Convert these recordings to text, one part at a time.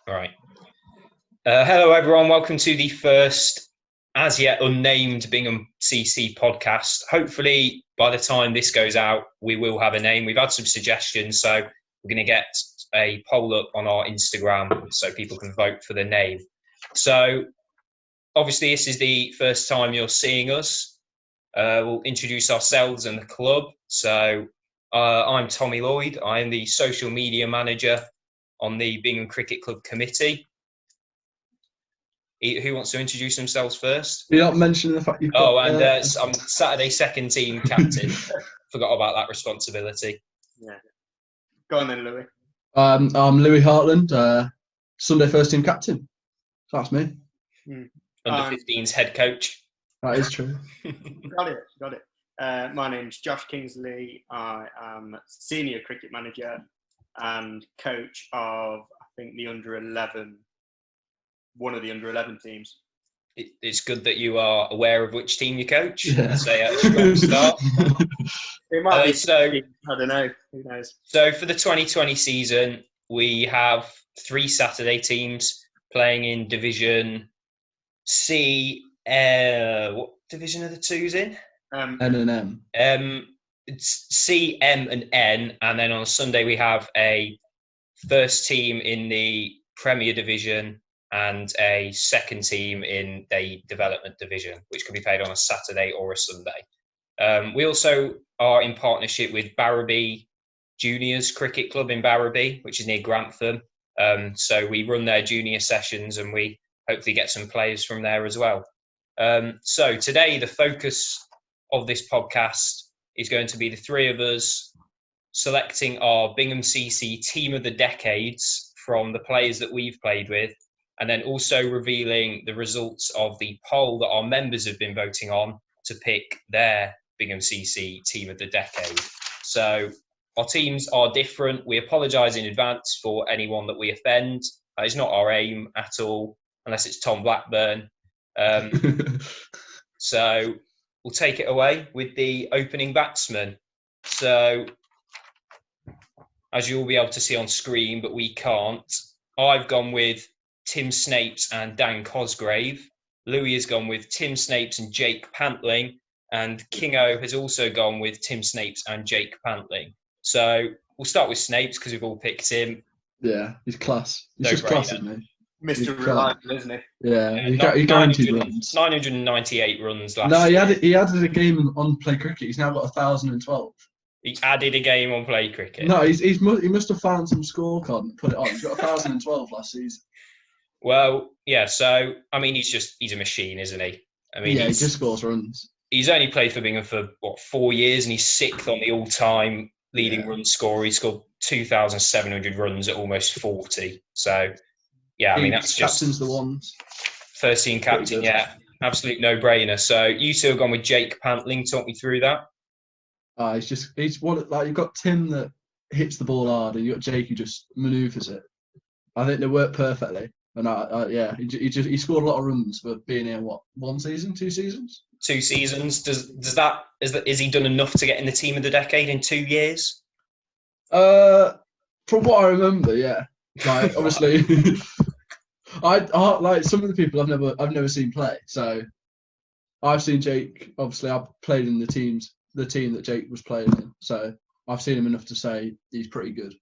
All right. Hello, everyone. Welcome to the first, as yet unnamed Bingham CC podcast. Hopefully, by the time this goes out, we will have a name. We've had some suggestions, so we're going to get a poll up on our Instagram so people can vote for the name. So, obviously, this is the first time you're seeing us. We'll introduce ourselves and the club. So, I'm Tommy Lloyd. I am the social media manager on the Bingham Cricket Club committee. Who wants to introduce themselves first? You're not mentioning the fact you've got... I'm Saturday second team captain. Forgot about that responsibility. Yeah. Go on then, Louis. I'm Louis Hartland, Sunday first team captain. That's me. Under 15s head coach. That is true. Got it. My name's Josh Kingsley. I am senior cricket manager and coach of, I think, the under 11. One of the under 11 teams. It's good that you are aware of which team you coach. Yeah. Say a strong start. It might be. I don't know. Who knows? So for the 2020 season, we have 3 Saturday teams playing in Division C. What division are the twos in? N and M. It's C, M, and N, and then on Sunday we have a first team in the Premier Division and a second team in the development division, which can be played on a Saturday or a Sunday. We also are in partnership with Barrowby Juniors Cricket Club in Barrowby, which is near Grantham. So we run their junior sessions and we hopefully get some players from there as well. So today, the focus of this podcast is going to be the 3 of us selecting our Bingham CC Team of the Decades from the players that we've played with, and then also revealing the results of the poll that our members have been voting on to pick their Bingham CC Team of the Decade. So our teams are different. We apologise in advance for anyone that we offend. That is not our aim at all, unless it's Tom Blackburn. So we'll take it away with the opening batsman. So as you'll be able to see on screen, but we can't, I've gone with Tim Snapes and Dan Cosgrave. Louis has gone with Tim Snapes and Jake Pantling, and Kingo has also gone with Tim Snapes and Jake Pantling. So we'll start with Snapes because we've all picked him. Yeah, he's class. He's just class, isn't he? Mr. Reliable, isn't he? Yeah, he guaranteed runs. 998 runs last year. No, he added a game on Play Cricket. He's now got 1,012. He added a game on Play Cricket. No, he must have found some scorecard and put it on. He's got 1,012 last season. Well, yeah, so, I mean, he's a machine, isn't he? I mean, he just scores runs. He's only played for Bingham for, 4 years, and he's 6th on the all-time leading run scorer. He scored 2,700 runs at almost 40. So, yeah, I mean, that's just... Captain's the ones. First team captain, yeah. Absolute no-brainer. So, you 2 have gone with Jake Pantling. Talk me through that. He's one, like, you've got Tim that hits the ball hard, and you've got Jake who just manoeuvres it. I think they work perfectly. And he scored a lot of runs for being here. What, 1 season, 2 seasons? 2 seasons. Is he done enough to get in the Team of the Decade in 2 years? From what I remember, yeah. Like, obviously, I like some of the people I've never seen play. So I've seen Jake. Obviously, I've played in the team that Jake was playing in. So I've seen him enough to say he's pretty good.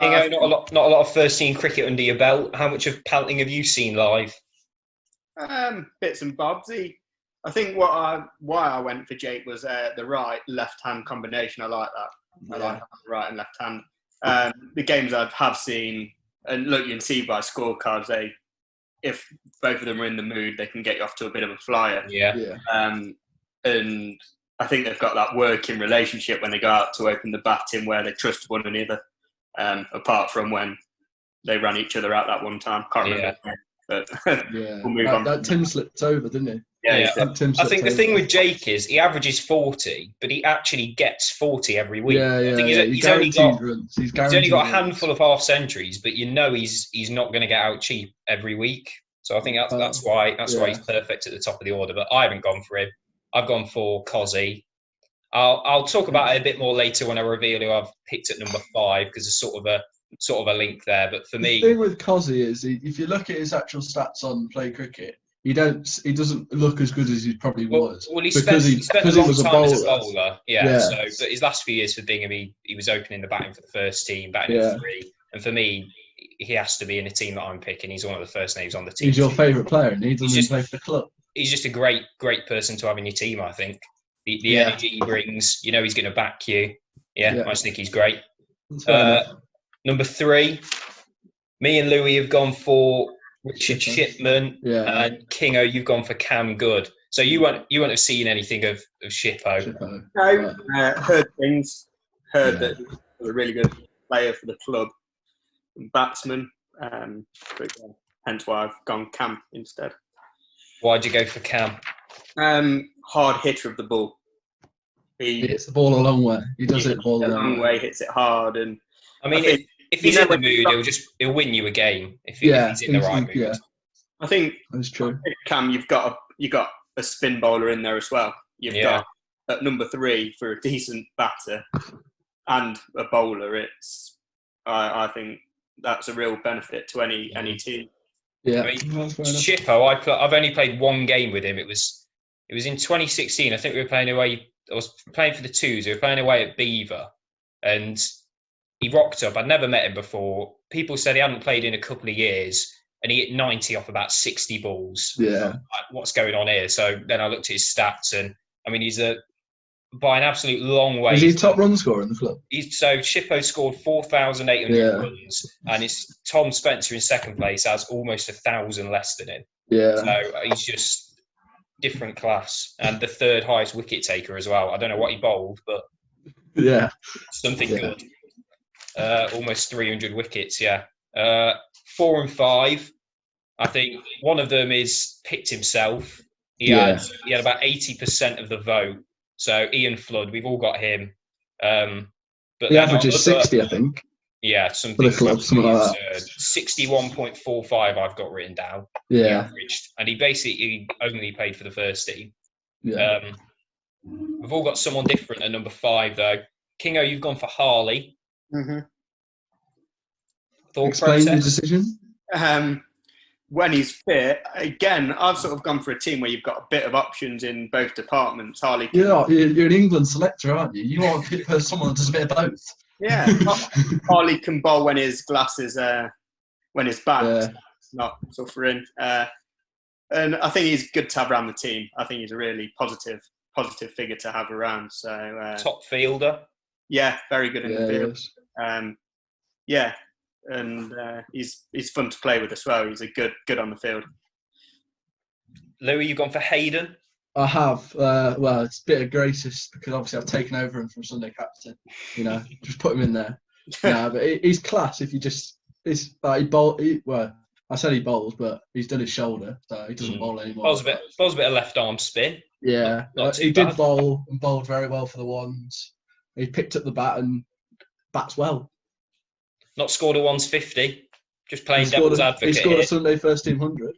Not a lot of first team cricket under your belt. How much of Pantling have you seen live? Bits and bobs. I think why I went for Jake was the right left hand combination. I like that. I like right and left hand. The games I have seen, and look, you can see by scorecards, if both of them are in the mood, they can get you off to a bit of a flyer. Yeah. And I think they've got that working relationship when they go out to open the batting where they trust one another. Apart from when they ran each other out that one time. Can't remember. But we'll move on. That Tim slipped over, didn't he? Yeah. I think the thing with Jake is he averages 40, but he actually gets 40 every week. He's only got a handful of half centuries, but he's not going to get out cheap every week. So I think that's why he's perfect at the top of the order. But I haven't gone for him. I've gone for Cozzy. I'll talk about it a bit more later when I reveal who I've picked at number 5, because there's sort of a sort of a link there. But for The me, thing with Cozzy is, if you look at his actual stats on Play Cricket, he doesn't look as good as he probably was well, he because spent a he long was a time as a bowler. bowler. Yeah. Yeah. So, but his last few years for Bingham, he was opening the batting for the first team, batting Yeah. at 3. And for me, he has to be in the team that I'm picking. He's one of the first names on the team. He's your favourite player, and he doesn't just- play for the club. He's just a great person to have in your team. I think the Yeah. energy he brings. You know, he's going to back you. Yeah, Yeah. I just think he's great. That's fair enough. Number 3, me and Louis have gone for Richard Shipman. Shipman, Yeah. and Kingo, you've gone for Cam Good. So you won't have seen anything of Shippo. Shippo. No, heard things. Heard Yeah. that he was a really good player for the club, and batsman. But yeah, hence why I've gone Cam instead. Why'd you go for Cam? Hard hitter of the ball. He He hits the ball a long way. He does hit the ball a a long long way, hits it hard, and I mean, I think if he's you know in the when you mood, he'll win you a game if Yeah, he's in the right mood. yeah. I think That's true. Cam, you've got a spin bowler in there as well. You've Yeah. got at number 3 for a decent batter and a bowler. I think that's a real benefit to any team. Yeah. I mean, That's fair enough. Shippo, I've only played one game with him. It was in 2016. I think we were playing away. I was playing for the Twos. We were playing away at Beaver, and he rocked up. I'd never met him before. People said he hadn't played in a couple of years, and he hit 90 off about 60 balls. Yeah. Like, what's going on here? So then I looked at his stats, and I mean, he's by an absolute long way. Is he top run scorer in the club? So Shippo scored 4,800 Yeah. runs, and it's Tom Spencer in second place has almost 1,000 less than him. Yeah. So he's just different class, and the third highest wicket taker as well. I don't know what he bowled, but Yeah. something Yeah. good. Almost 300 wickets. Yeah. 4 and 5. I think one of them is picked himself. He had about 80% of the vote. So Ian Flood, we've all got him. But The average is 60, I think. Yeah, something For the club, something like that. 61.45 I've got written down. Yeah. Averaged, and he basically only played for the first team. Yeah. We've all got someone different at number 5 though. Kingo, you've gone for Harley. Mm-hmm. Thought Explain your process? decision. When he's fit, again, I've sort of gone for a team where you've got a bit of options in both departments. Harley, You're an England selector, aren't you? You want someone that does a bit of both. yeah, Harley can bowl when his glass is when his back's not suffering, and I think he's good to have around the team. I think he's a really positive figure to have around. So Top fielder. yeah, very good in the field. Yes. Yeah, and he's fun to play with as well. He's a good on the field. Louis, you've gone for Hayden. I have. Well, it's a bit of gracious because obviously I've taken over him from Sunday captain. Just put him in there. No, but he's class. If you just, it's like well, I said he bowls, but he's done his shoulder, so he doesn't bowl anymore. Bowls a bit of left arm spin. Yeah, Not too he bad. did bowl and bowled very well for the ones. He picked up the bat and bats well. Not scored a ones 50. Just playing He scored devil's advocate. He scored here. a Sunday first team 100.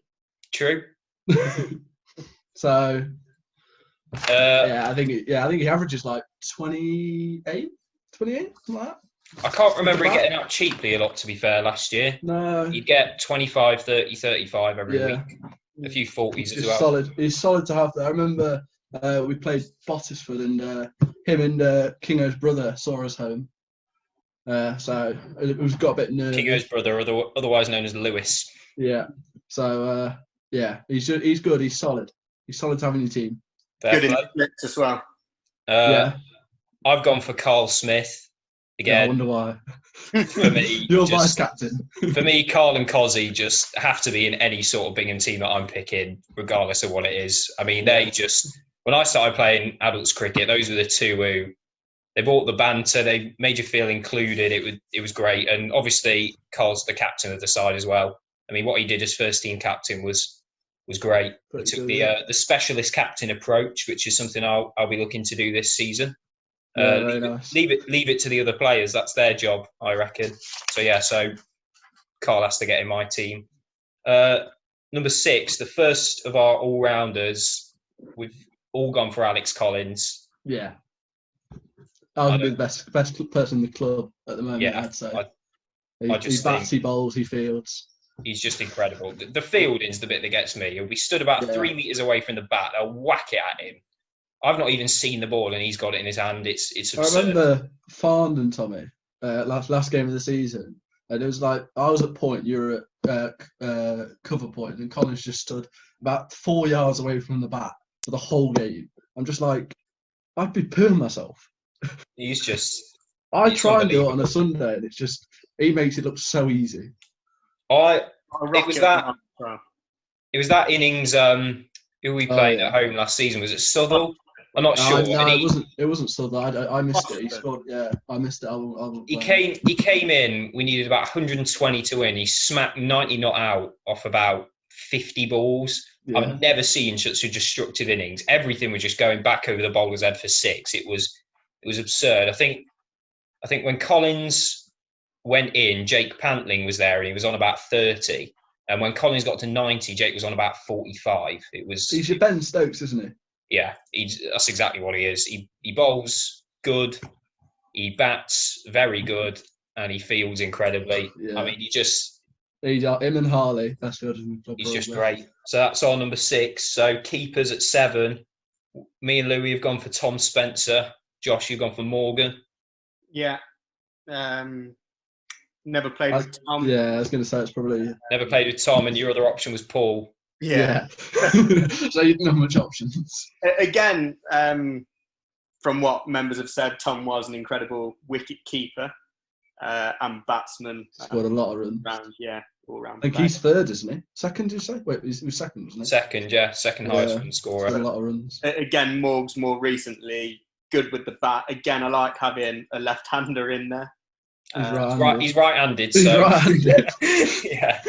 True. So Uh, I think he averages like 28, something like that. I can't remember him getting out cheaply a lot, to be fair, last year. No, He'd get 25, 30, 35 every yeah, week. A few 40s he's as just well. solid. He's solid to have there. I remember we played Bottisford and him and Kingo's brother saw us home. So it was got a bit nervy. Kingo's brother, otherwise known as Lewis. Yeah. So he's good. He's solid. He's solid to have in your team. Fair Good in play. the flips as well. I've gone for Carl Smith. Yeah, I Again, wonder why. for me, You're vice captain. for me, Carl and Cozzy just have to be in any sort of Bingham team that I'm picking, regardless of what it is. I mean, they just, when I started playing adults cricket, those were the two who, they brought the banter, they made you feel included. It was great. And obviously, Carl's the captain of the side as well. I mean, what he did as first team captain was great. He Pretty took good, the specialist captain approach, which is something I'll be looking to do this season. Yeah, very nice. Leave it to the other players. That's their job, I reckon. So Carl has to get in my team. Number 6, the first of our all-rounders. We've all gone for Alex Collins. Yeah. Arguably the best person in the club at the moment, Yeah, I'd say. He just bats, think he bowls, he fields. he's just incredible. The fielding's the bit that gets me. He'll be stood about Yeah. 3 meters away from the bat. They'll whack it at him. I've not even seen the ball, and he's got it in his hand. It's I absurd. remember Farnd and Tommy last game of the season, and it was like I was at point, you were at cover point, and Collins just stood about 4 yards away from the bat for the whole game. I'm just like, I'd be pooing myself. He's just. I It's try and do it on unbelievable. a Sunday, and it's just he makes it look so easy. It It was that. It was that innings. Who we played yeah. at home last season? Was it Southall? I'm not sure. No, And it wasn't Southern. I missed it. He scored. Yeah, I missed it. I will he came in. We needed about 120 to win. He smacked 90 not out off about 50 balls. Yeah. I've never seen such a destructive innings. Everything was just going back over the bowler's head for 6. It was absurd. I think when Collins went in, Jake Pantling was there, and he was on about 30. And when Collins got to 90, Jake was on about 45. He's your Ben Stokes, isn't he? Yeah, that's exactly what he is. He bowls good, he bats very good, and he fields incredibly. Yeah. I mean, He's him and Harley, best fielders in the club. he's just great. So that's our number 6. So keepers at 7. Me and Louis have gone for Tom Spencer. Josh, you've gone for Morgan. Yeah. Never played with Tom. Yeah, I was going to say it's probably. Never played with Tom, and your other option was Paul. Yeah. So you didn't have much options. Again, from what members have said, Tom was an incredible wicket keeper and batsman. Scored a lot of runs. All round. I think he's third, isn't he? Second, did you say? Wait, he was second, wasn't he? Second, yeah. Second highest run scorer. Scored a lot of runs. Again, Morgs more recently, good with the bat. Again, I like having a left-hander in there. He's right-handed. He's So. right-handed. Yeah.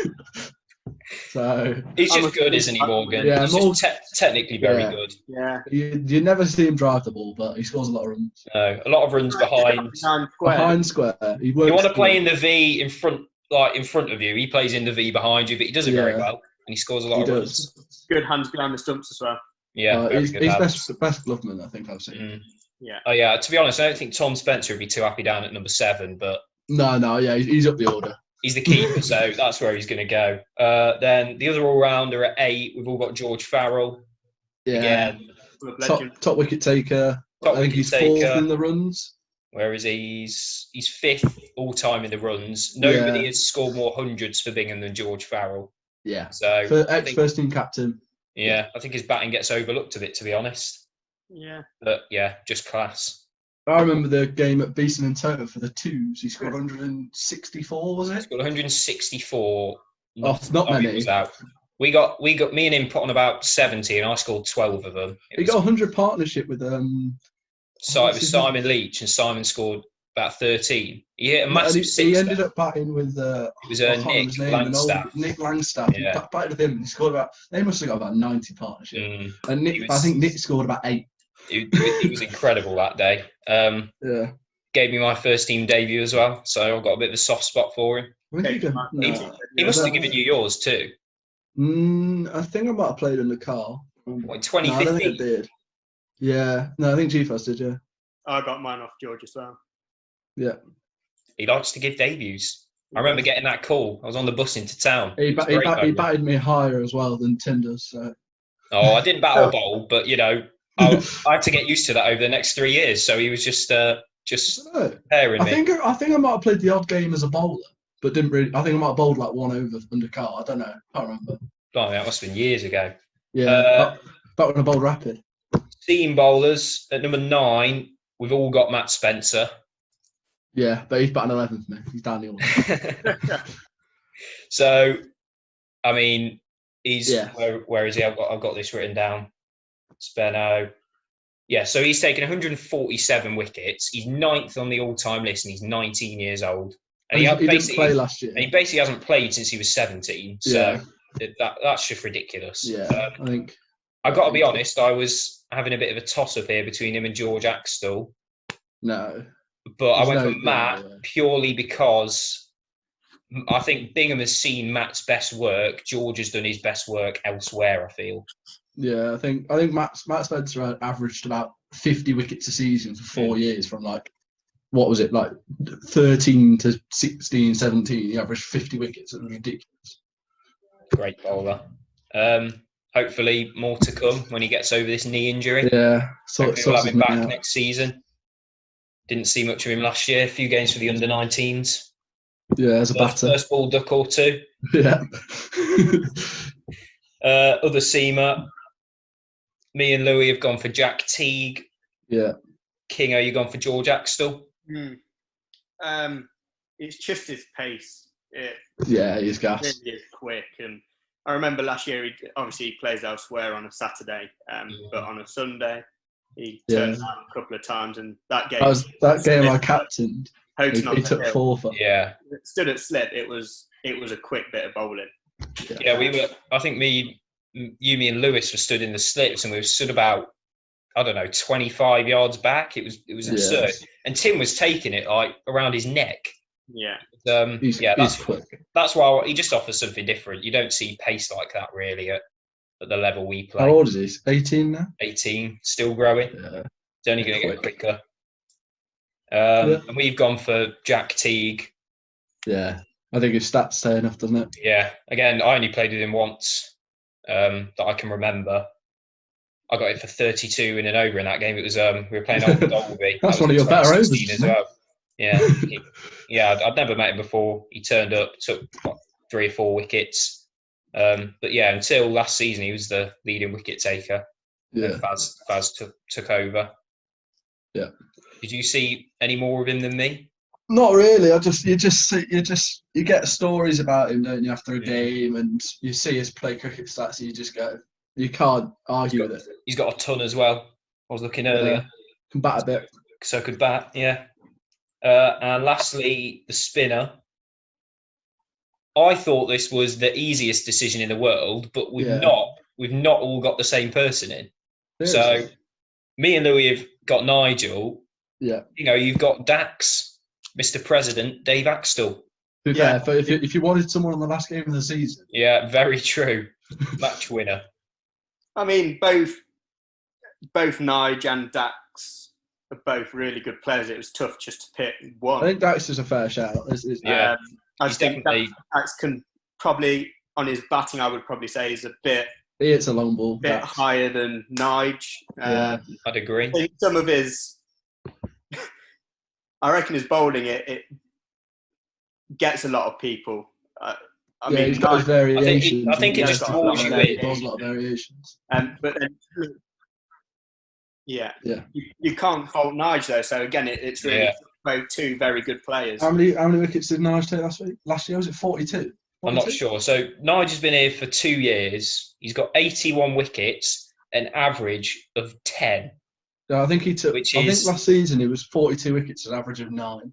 So he's just good, isn't he, Morgan? Yeah, he's just technically very good. Yeah. You never see him drive the ball, but he scores a lot of runs. No, a lot of runs behind. Behind square. He works. You want to play in the V in front of you. He plays in the V behind you, but he does it very well, and he scores a lot of runs. Good hands behind the stumps as well. Yeah, he's best gloveman I think I've seen. Mm. Yeah. Oh yeah. To be honest, I don't think Tom Spencer would be too happy down at number 7, but yeah, he's up the order. He's the keeper, so that's where he's going to go. Then the other all-rounder at 8, we've all got George Farrell. Yeah. Again, Top wicket taker. I think he's fourth in the runs. Where is he? He's 5th all-time in the runs. Nobody has scored more hundreds for Bingham than George Farrell. Yeah. So for ex-first team captain. Yeah, I think his batting gets overlooked a bit, to be honest. Yeah. But yeah, just class. I remember the game at Beeson and Toto for the 2s. He scored 164, was it? He scored 164. Not many. We got me and him put on about 70, and I scored 12 of them. He got 100 partnership with Simon Leach, and Simon scored about 13. He hit a massive six. He ended up batting with it was Nick Langstaff. Nick Langstaff. Yeah. He batted with him. He scored they must have got about 90 partnership. And I think Nick scored about 8. It was incredible that day. Yeah. Gave me my first team debut as well, so I've got a bit of a soft spot for him. He must have given you yours too. I think I might have played in the car. What, 2015? No, I don't think I did. Yeah. No, I think GFAS did, yeah. I got mine off George as well. Yeah. He likes to give debuts. I remember getting that call. I was on the bus into town. He batted me higher as well than Tim does. So. Oh, I didn't battle bowl, but I had to get used to that over the next 3 years. So he was just pairing me. I think I might have played the odd game as a bowler, but didn't really. I think I might have bowled like one over under car. I don't know. I can't remember. Oh, that must have been years ago. Yeah, back when I bowled rapid. Seam bowlers at number 9. We've all got Matt Spencer. Yeah, but he's batting 11th for me. He's down the order. So, I mean, where is he? I've got this written down. Spenno. Yeah, so he's taken 147 wickets. He's 9th on the all-time list, and he's 19 years old. And he didn't play last year. And he basically hasn't played since he was 17. So that's just ridiculous. Yeah, I think. I've got to be honest, I was having a bit of a toss-up here between him and George Axtell. No. But I went for Matt purely because I think Bingham has seen Matt's best work. George has done his best work elsewhere, I feel. Yeah, I think Matt Spencer averaged about 50 wickets a season for 4 years from like what was it, like 13 to 16, 17, he averaged 50 wickets. It was ridiculous. Great bowler. Hopefully more to come when he gets over this knee injury. Yeah, Hopefully we'll have him back next season. Didn't see much of him last year. A few games for the under-19s. Yeah, as a batter. First ball duck or two. Yeah. Other seamer. Me and Louis have gone for Jack Teague. Yeah. King, you gone for George Axtell? It's just his pace. He's gas. It really is quick. And I remember last year, he plays elsewhere on a Saturday, but on a Sunday, he turned out a couple of times. And that game, I captained. He took 4 for. Yeah. It stood at slip. It was a quick bit of bowling. Yeah, we were. I think me and Lewis were stood in the slips, and we were stood about, I don't know, 25 yards back. It was absurd. And Tim was taking it like around his neck. Yeah. He's quick. That's why he just offers something different. You don't see pace like that really at the level we play. How old is he? 18 now? 18, still growing. Yeah. It's only going to get quicker. And we've gone for Jack Teague. Yeah. I think his stats say enough, doesn't it? Yeah. Again, I only played with him once that I can remember. I got it for 32 in and over in that game. It was we were playing Old Dolby. That's one of your better overs as well. Yeah, I'd never met him before. He turned up, took 3 or 4 wickets. But yeah, until last season, he was the leading wicket taker. Yeah, Faz took over. Yeah. Did you see any more of him than me? Not really. You get stories about him, don't you, after a game, and you see his play cricket stats, and you just go, you can't argue with it. He's got a ton as well. I was looking earlier. Can bat a bit. So could bat, yeah. And lastly, the spinner. I thought this was the easiest decision in the world, but we've not all got the same person in. So me and Louis have got Nigel. Yeah. You've got Dax, Mr. President, Dave Axtell. Yeah, but if you wanted someone on the last game of the season. Yeah, very true. Match winner. I mean, both Nige and Dax are both really good players. It was tough just to pick one. I think Dax is a fair shout. Yeah, I think Dax can probably, on his batting, I would probably say he's a bit. It's a long ball. A bit higher than Nige. I'd agree. I think some of his, I reckon his bowling it gets a lot of people. I mean, he's got his variations. I think it just draws you in. He does a lot of variations. But then, you can't fault Nige though. So again, it's really both two very good players. How many wickets did Nige take last week? Last year was it 42? I'm not sure. So Nige has been here for 2 years. He's got 81 wickets, an average of 10. Yeah, I think he took. I think last season it was 42 wickets, an average of 9.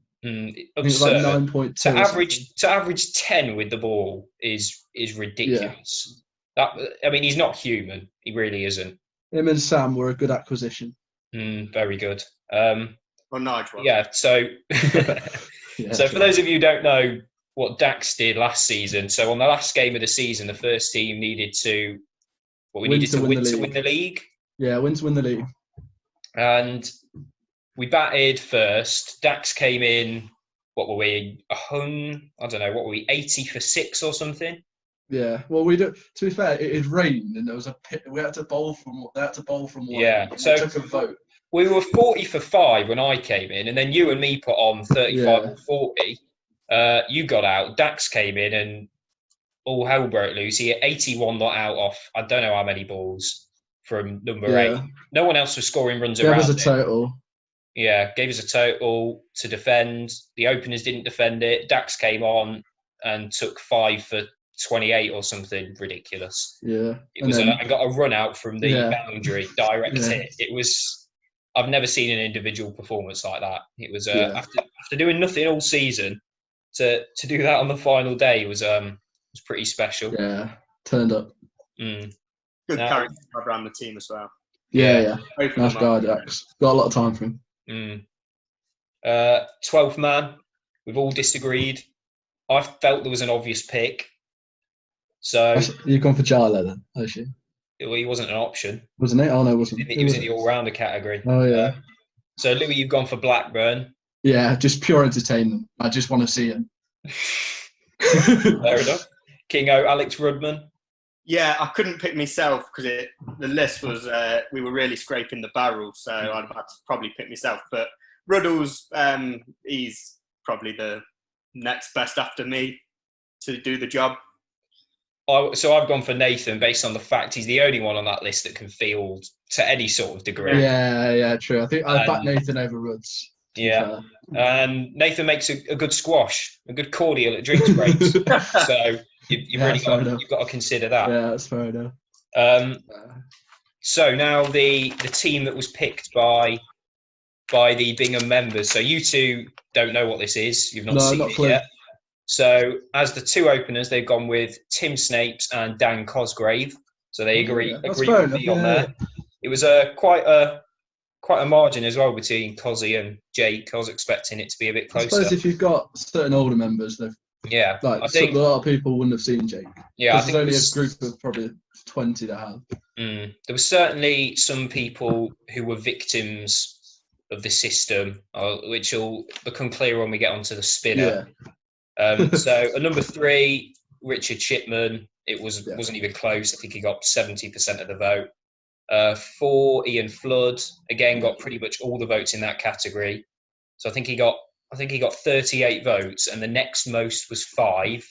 Absurd. Like 9.2. To average 10 with the ball is ridiculous. Yeah. He's not human. He really isn't. Him and Sam were a good acquisition. Very good. Well, Nige was. Yeah. So, so for those of you who don't know what Dax did last season, so on the last game of the season, the first team needed to win the league. Yeah, win to win the league. And we batted first. Dax came in. What were we? I don't know. What were we? 80 for 6 or something. Yeah. Well, to be fair, it had rained and there was a pit. We had to bowl from one. Yeah. So took a vote. We were 40 for 5 when I came in, and then you and me put on 35 and 40. You got out. Dax came in, and all hell broke loose. He had 81 not out off. I don't know how many balls from number 8. No one else was scoring runs around. Gave us a total. Yeah, gave us a total to defend. The openers didn't defend it. Dax came on and took 5 for 28 or something ridiculous. Yeah. It was. I got a run out from the boundary, direct hit. It was. I've never seen an individual performance like that. It was after doing nothing all season to do that on the final day was pretty special. Yeah, turned up. Good character around the team as well. Yeah. Nice guy, Dax. Got a lot of time for him. 12th man. We've all disagreed. I felt there was an obvious pick. So you've gone for Charlo then, I assume. He wasn't an option. Wasn't it? Oh no, wasn't. He was in the all-rounder category. Oh yeah. So Louis, you've gone for Blackburn. Yeah, just pure entertainment. I just want to see him. Fair enough. Kingo, Alex Rudman. Yeah, I couldn't pick myself because the list was we were really scraping the barrel, so I'd have had to probably pick myself. But Ruddles, he's probably the next best after me to do the job. So I've gone for Nathan based on the fact he's the only one on that list that can field to any sort of degree. Yeah, true. I think I back Nathan over Rudds. Yeah, and Nathan makes a good squash, a good cordial at drinks breaks. So you've really got to consider that. Yeah, that's fair enough. So now the team that was picked by the Bingham members. So you two don't know what this is. You've not seen it yet. So as the two openers, they've gone with Tim Snapes and Dan Cosgrave. So they agree with me on there. It was quite a margin as well between Cozzy and Jake. I was expecting it to be a bit closer. I suppose if you've got certain older members, I think a lot of people wouldn't have seen Jake. Yeah, there's only a group of probably 20 that have. There were certainly some people who were victims of the system, which will become clear when we get onto the spinner. Yeah. So at number 3, Richard Shipman. It wasn't even close. I think he got 70% of the vote. 4, Ian Flood, again got pretty much all the votes in that category. So I think he got 38 votes, and the next most was 5,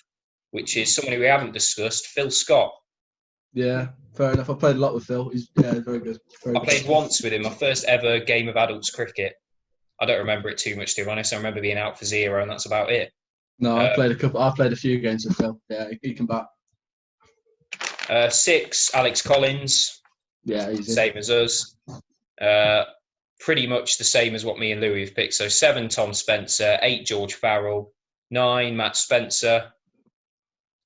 which is someone who we haven't discussed, Phil Scott. Yeah, fair enough. I played a lot with Phil. He's very good. I played once with him, my first ever game of adults cricket. I don't remember it too much, to be honest. I remember being out for 0, and that's about it. No, I played a few games with Phil. Yeah, he can back. 6, Alex Collins. Yeah, easy. Same as us. Pretty much the same as what me and Louis have picked. So 7, Tom Spencer. 8, George Farrell. 9, Matt Spencer.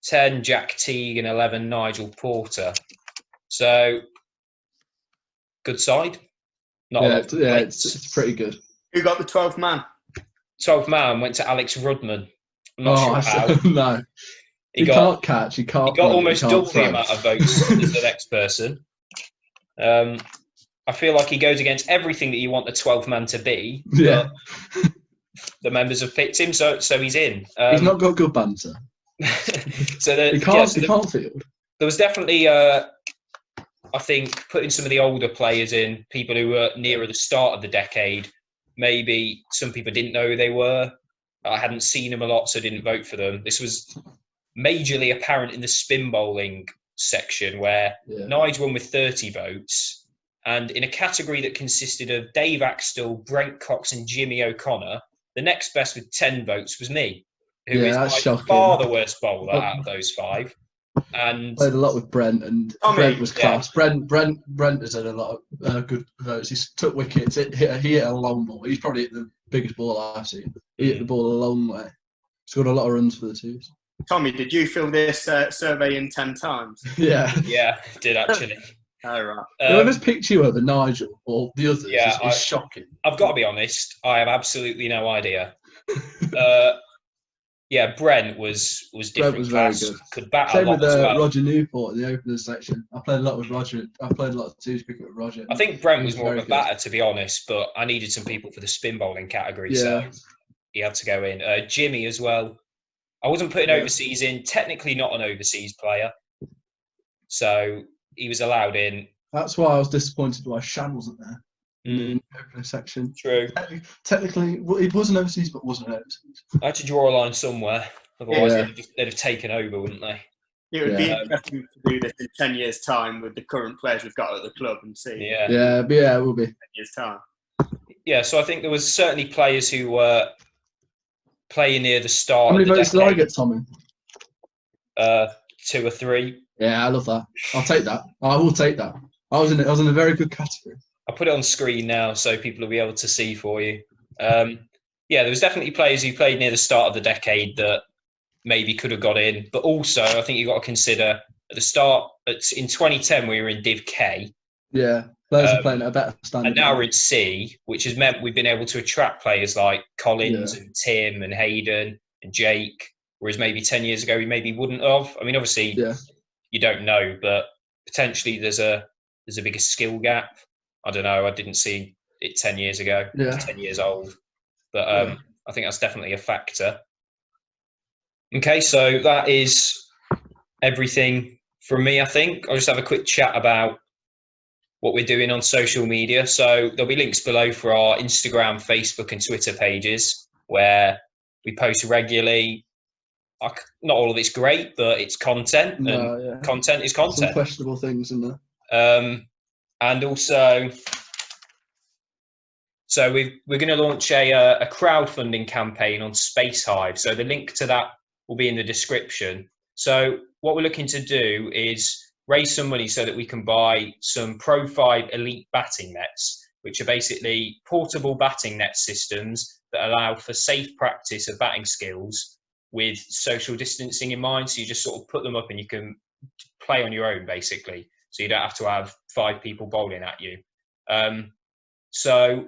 10, Jack Teague. And 11, Nigel Porter. So, good side. It's pretty good. Who got the 12th man? 12th man went to Alex Rudman. I'm not sure how. No. He can't catch. He got almost double the amount of votes as the next person. I feel like he goes against everything that you want the 12th man to be. Yeah. The members have picked him, so he's in. He's not got good banter. He can't field. There was definitely, I think, putting some of the older players in, people who were nearer the start of the decade. Maybe some people didn't know who they were. I hadn't seen them a lot, so didn't vote for them. This was majorly apparent in the spin bowling section, where Nigel won with 30 votes. And in a category that consisted of Dave Axtell, Brent Cox and Jimmy O'Connor, the next best with 10 votes was me, who is by far the worst bowler out of those 5. And played a lot with Brent, and Brent was class. Yeah. Brent has had a lot of good votes. He's took wickets. He hit a long ball. He's probably hit the biggest ball I've seen. He hit the ball a long way. Scored a lot of runs for the twos. Tommy, did you fill this survey in 10 times? Yeah. Yeah, did actually. All right. Whoever's picked you over Nigel or the others is shocking. I've got to be honest. I have absolutely no idea. Brent was different. Brent was class. Very good. Could bat Same a lot with as well. Roger Newport in the openers section. I played a lot with Roger. I played a lot of twos cricket with Roger. I think Brent was more of a batter, to be honest, but I needed some people for the spin bowling category, so he had to go in. Jimmy as well. I wasn't putting overseas in. Technically not an overseas player, so he was allowed in. That's why I was disappointed why Shad wasn't there in the opening section. True. Technically, it wasn't overseas, but wasn't overseas. I had to draw a line somewhere. Otherwise, they'd have taken over, wouldn't they? It would be interesting to do this in 10 years' time with the current players we've got at the club and see. Yeah, it will be. 10 years' time. Yeah, so I think there was certainly players who were playing near the start. How many votes did I get, Tommy? 2 or 3. Yeah, I love that. I'll take that. I will take that. I was in a very good category. I'll put it on screen now so people will be able to see for you. There was definitely players who played near the start of the decade that maybe could have got in. But also, I think you've got to consider at the start, in 2010, we were in Div K. Yeah, players are playing at a better standard. And now we're in C, which has meant we've been able to attract players like Collins and Tim and Hayden and Jake, whereas maybe 10 years ago we maybe wouldn't have. I mean, obviously, you don't know, but potentially there's a bigger skill gap. I don't know. I didn't see it 10 years ago. Yeah. 10 years old. But Yeah. I think that's definitely a factor. Okay, so that is everything from me, I think. I'll just have a quick chat about what we're doing on social media. So there'll be links below for our Instagram, Facebook, and Twitter pages where we post regularly. Not all of it's great, but it's content, and content is content. Some questionable things in there. And also, so we're going to launch a crowdfunding campaign on Spacehive. So the link to that will be in the description. So what we're looking to do is raise some money so that we can buy some Pro 5 Elite batting nets, which are basically portable batting net systems that allow for safe practice of batting skills with social distancing in mind. So you just sort of put them up and you can play on your own, basically. So you don't have to have 5 people bowling at you. So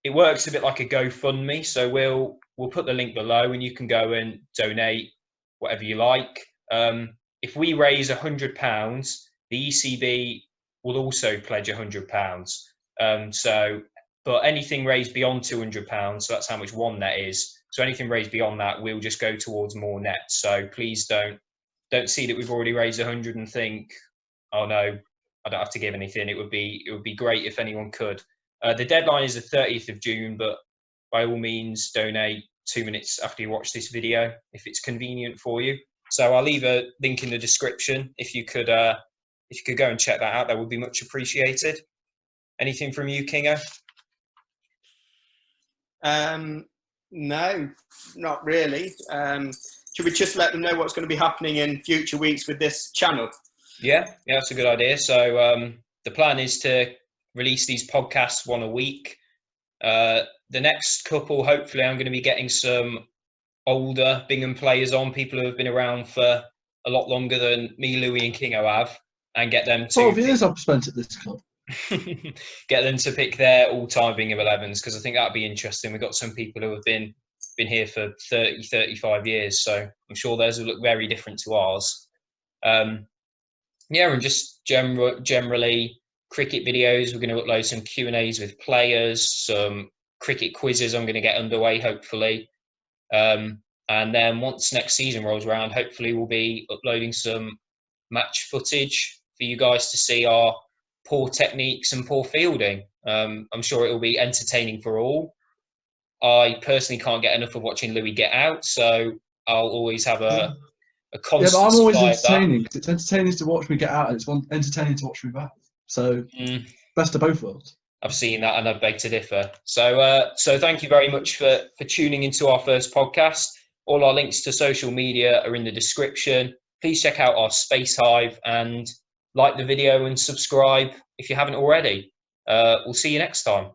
it works a bit like a GoFundMe. So we'll put the link below and you can go and donate whatever you like. If we raise £100, the ECB will also pledge £100. But anything raised beyond £200, so that's how much one net is. So anything raised beyond that will just go towards more nets. So please don't see that we've already raised 100 and think, oh no, I don't have to give anything. It would be great if anyone could. The deadline is the 30th of June, but by all means donate 2 minutes after you watch this video if it's convenient for you. So I'll leave a link in the description. If you could go and check that out, that would be much appreciated. Anything from you, Kingo? No, not really. Should we just let them know what's going to be happening in future weeks with this channel? Yeah, that's a good idea. So the plan is to release these podcasts one a week. The next couple, hopefully, I'm going to be getting some older Bingham players on, people who have been around for a lot longer than me, Louis, and Kingo have, and get them to 12 years I've spent at this club. get them to pick their all-time Bingham 11s, because I think that'd be interesting. We've got some people who have been here for 30, 35 years, so I'm sure theirs will look very different to ours. And just generally cricket videos. We're going to upload some Q&As with players, some cricket quizzes I'm going to get underway, hopefully. And then once next season rolls around, hopefully we'll be uploading some match footage for you guys to see our poor techniques and poor fielding. I'm sure it will be entertaining for all. I personally can't get enough of watching Louis get out, so I'll always have a constant. Yeah, but I'm always entertaining because it's entertaining to watch me get out and it's entertaining to watch me bat. So best of both worlds. I've seen that and I beg to differ. So thank you very much for tuning into our first podcast. All our links to social media are in the description. Please check out our Spacehive and like the video and subscribe if you haven't already. We'll see you next time.